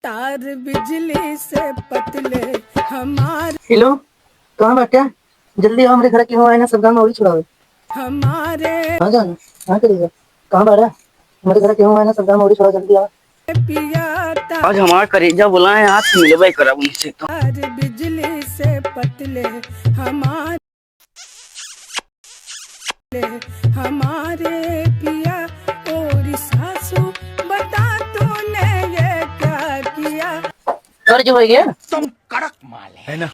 तार बिजली से पतले हमारे। हेलो, कहाँ बैठे? जल्दी आओ, हमारे घर के हुआ है ना, सब गाँव और छुड़ाओ। हमारे कहाँ जाना? कहाँ करेगा? कहाँ बैठा? हमारे घर के हुआ है ना, सब गाँव और छुड़ाओ, जल्दी आओ। पिया आज हमारा करेजा बोला है, आज मिलवाई करा उनसे तो। तार बिजली से पतले हमारे पिया और सासू बता तूने ये क्या किया। घर जो हो गया तुम कड़क माल है ना।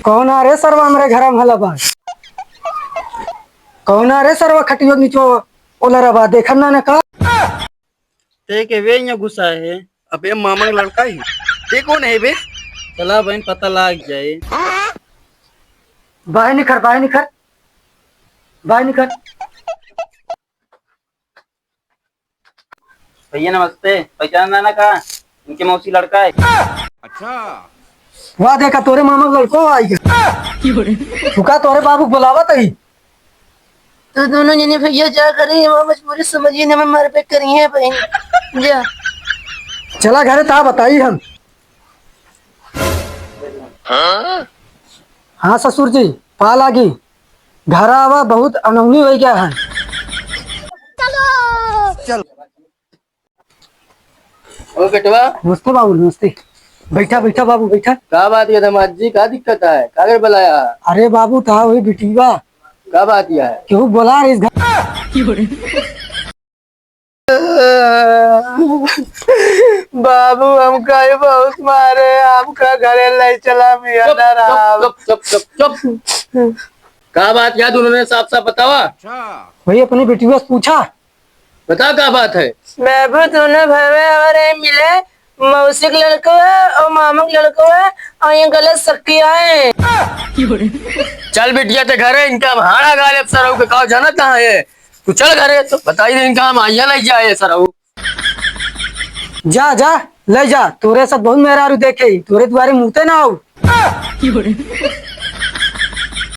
कौन आ रे सरवा हमारे घर में? हला बात कौन आ रे सरवा? खटियो नीचो ओला रवा देखन ना का ते के वे यहाँ घुसा है। अबे मामा का लड़का ही ये कौन है बे? चला बहन पता लग जाए। बाहर निखर, बाहर निखर, बाहर निखर। भैया नमस्ते, पहचान ना का? इनके मौसी लड़का है। अच्छा वाह देखा तोरे मामा का लड़को आई गया। तुका तोरे बाबू बुलावा तही तो दोनों जने भैया जा करें मजबूरी समझिए ना, मार पे करी है बहन जा। चला घर था बताई हम। हाँ ससुर जी पा लागी घर आवा, बहुत अनौनी हो गया है। चल ओ बेटवा, नमस्ते बाबू, नमस्ते। बैठा बैठा बाबू बैठा। क्या बात है धमाज जी? क्या दिक्कत है? कागर बुलाया? अरे बाबू था वही बिटिया। क्या बात यह है? क्यों बोला इस घर? बाबू हमका ये बहुत मारे, हमका घरे ले चला मिया। चुप चुप चुप चुप। क्या बात याद उन्होंने साफ साफ बतावा। अच्छा वही अपनी बिटिया से पूछा। बता क्या बात है? बाबू दोनों भाई हमारे मिले, मौसी का लड़का है और मामा का लड़का है और ये गलत सकिया है। चल बिटिया ते घरे, इनका हाड़ा गाले सरऊ के कहा जाना कहाँ है? तू चल घरे तो बताई दे इनका हम आइया नहीं जाए सरऊ। जा जा ले जा, तोरे सब बहुत मेहरारू देखे, तोरे द्वारे मुँहते ना हो।